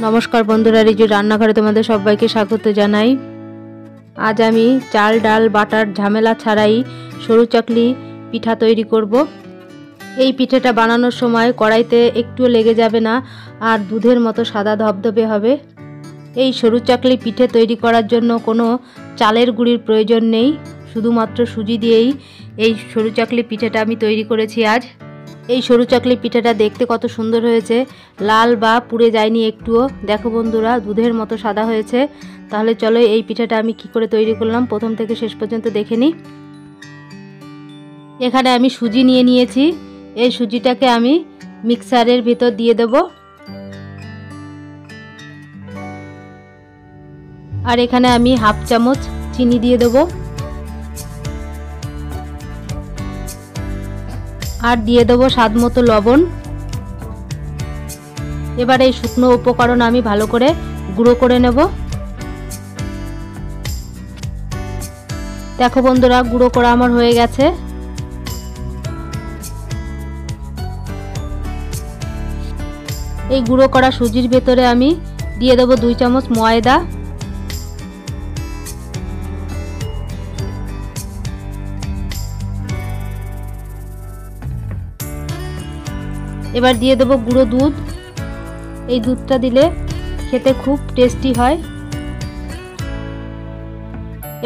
নমস্কার বন্ধুরা, রিজু রান্নাঘরে তোমাদের সবাইকে স্বাগত জানাই। আজ আমি চাল ডাল বাটার ঝামেলা ছাড়াই সরু চাকলি পিঠা তৈরি করব। এই পিঠাটা বানানোর সময় কড়াইতে একটুও লেগে যাবে না আর দুধের মতো সাদা ধবধবে হবে। এই সরু চাকলি পিঠে তৈরি করার জন্য কোনো চালের গুঁড়ির প্রয়োজন নেই, শুধুমাত্র সুজি দিয়েই এই সরু চাকলি পিঠাটা আমি তৈরি করেছি আজ। এই সরু চাকলি পিঠাটা দেখতে কত সুন্দর হয়েছে, লাল বা পুড়ে যায়নি একটুও। দেখো বন্ধুরা, দুধের মতো সাদা হয়েছে। তাহলে চলো এই পিঠাটা আমি কি করে তৈরি করলাম প্রথম থেকে শেষ পর্যন্ত দেখে নিই। এখানে আমি সুজি নিয়ে নিয়েছি। এই সুজিটাকে আমি মিক্সারের ভিতর দিয়ে দেব। আর এখানে আমি হাফ চামচ চিনি দিয়ে দেব। আর দিয়ে দেবো স্বাদ মতো লবণ। এবার এই শুকনো উপকরণ আমি ভালো করে গুঁড়ো করে নেব। দেখো বন্ধুরা, গুঁড়ো করা আমার হয়ে গেছে। এই গুঁড়ো করা সুজির ভেতরে আমি দিয়ে দেবো 2 চামচ ময়দা। এবার দিয়ে দেবো গুঁড়ো দুধ। এই দুধটা দিলে খেতে খুব টেস্টি হয়।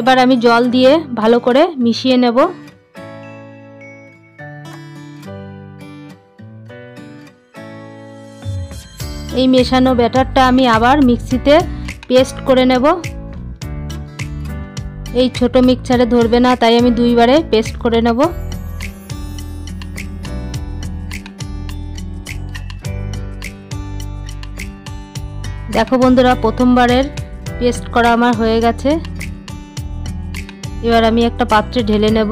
এবার আমি জল দিয়ে ভালো করে মিশিয়ে নেব। এই মেশানো ব্যাটারটা আমি আবার মিক্সিতে পেস্ট করে নেব। এই ছোট মিক্সারে ধরবে না, তাই আমি 2 বারে পেস্ট করে নেব। দেখো বন্ধুরা, প্রথমবারের পেস্ট করা আমার হয়ে গেছে। এবার আমি একটা পাত্রে ঢেলে নেব।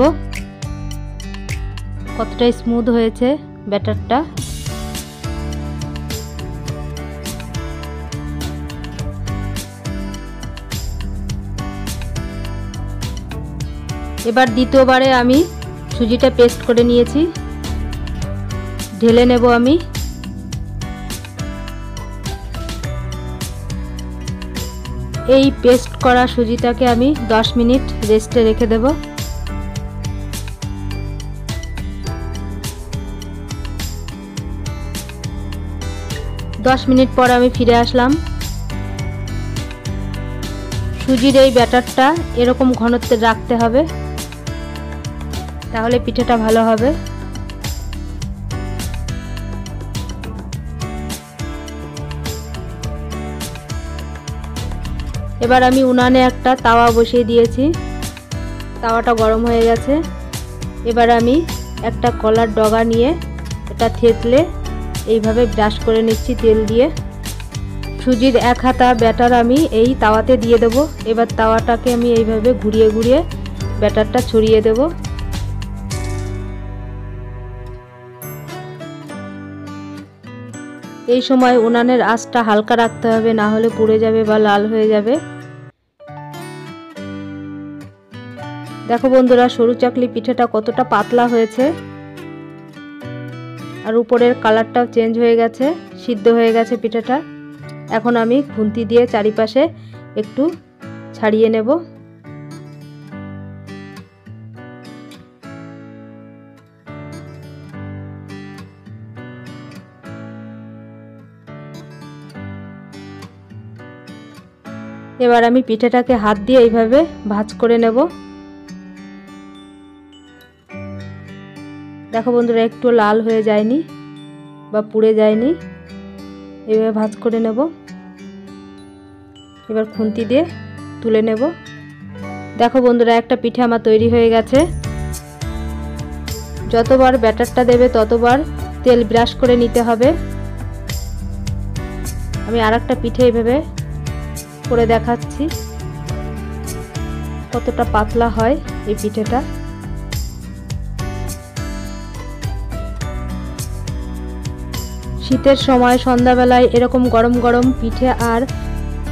কতটা স্মুথ হয়েছে ব্যাটারটা। এবার দ্বিতীয়বারে আমি সুজিটা পেস্ট করে নিয়েছি, ঢেলে নেব আমি। এই পেস্ট করা সুজিটাকে আমি 10 মিনিট রেস্টে রেখে দেব। দশ মিনিট পর আমি ফিরে আসলাম। সুজির এই ব্যাটারটা এরকম ঘনত্বের রাখতে হবে, তাহলে পিঠাটা ভালো হবে। এবার আমি উনানে একটা তাওয়া বসিয়ে দিয়েছি। তাওয়াটা গরম হয়ে গেছে। এবার আমি একটা কলার ডগা নিয়ে এটা থেতলে এইভাবে ব্রাশ করে নিচ্ছি তেল দিয়ে। সুজির 1 হাতা ব্যাটার আমি এই তাওয়াতে দিয়ে দেব। এবার তাওয়াটাকে আমি এইভাবে ঘুরিয়ে ঘুরিয়ে ব্যাটারটা ছড়িয়ে দেব। এই সময় উনানের আঁচটা হালকা রাখতে হবে, না হলে পুড়ে যাবে বা লাল হয়ে যাবে। দেখো বন্ধুরা, সরু চাকলি পিঠাটা কতটা পাতলা হয়েছে আর উপরের কালারটাও চেঞ্জ হয়ে গেছে, সিদ্ধ হয়ে গেছে পিঠাটা। এখন আমি খুন্তি দিয়ে চারিপাশে একটু ছাড়িয়ে নেব। এবার আমি পিঠাটাকে হাত দিয়ে এইভাবে ভাঁজ করে নেব। দেখো বন্ধুরা, একটু লাল হয়ে যায়নি বা পুড়ে যায়নি। এইভাবে ভাঁজ করে নেব। এবার খুন্তি দিয়ে তুলে নেব। দেখো বন্ধুরা, একটা পিঠা আমার তৈরি হয়ে গেছে। যতবার ব্যাটারটা দেবে ততবার তেল ব্রাশ করে নিতে হবে। আমি আরেকটা পিঠে এইভাবে করে দেখাচ্ছি কতটা পাতলা হয় এই পিঠেটা। শীতের সময় সন্ধ্যাবেলায় এরকম গরম গরম পিঠে আর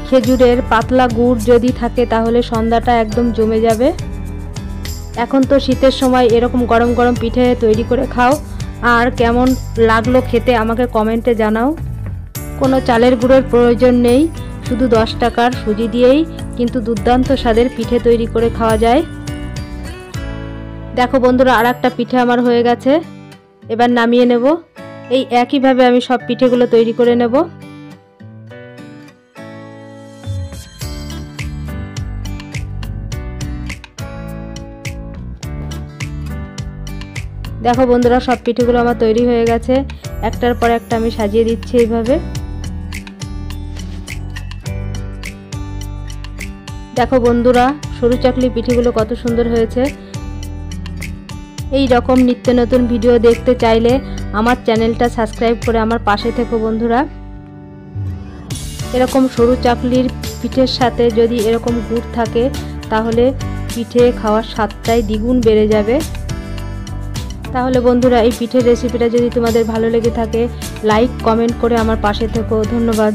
খেজুরের পাতলা গুড় যদি থাকে তাহলে সন্ধ্যাটা একদম জমে যাবে। এখন তো শীতের সময় এরকম গরম গরম পিঠে তৈরি করে খাও, আর কেমন লাগলো খেতে আমাকে কমেন্টে জানাও। কোনো চালের গুঁড়োর প্রয়োজন নেই, শুধু 10 টাকার সুজি দিয়েই কিন্তু দুর্দান্ত স্বাদের পিঠে তৈরি করে খাওয়া যায়। দেখো বন্ধুরা, আর একটা পিঠে আমার হয়ে গেছে, এবার নামিয়ে নেব। এই একইভাবে আমি সব পিঠেগুলো তৈরি করে নেব। দেখো বন্ধুরা, সব পিঠেগুলো আমার তৈরি হয়ে গেছে। একটার পর একটা আমি সাজিয়ে দিচ্ছি এইভাবে। দেখো বন্ধুরা, সরু চাকলি পিঠেগুলো কত সুন্দর হয়েছে। এই রকম নিত্য নতুন ভিডিও দেখতে চাইলে আমার চ্যানেলটা সাবস্ক্রাইব করে আমার পাশে থেকো বন্ধুরা। এরকম সরু চাকলির পিঠের সাথে যদি এরকম গুড় থাকে তাহলে পিঠে খাওয়ার স্বাদটাই দ্বিগুণ বেড়ে যাবে। তাহলে বন্ধুরা, এই পিঠের রেসিপিটা যদি তোমাদের ভালো লেগে থাকে লাইক কমেন্ট করে আমার পাশে থেকো। ধন্যবাদ।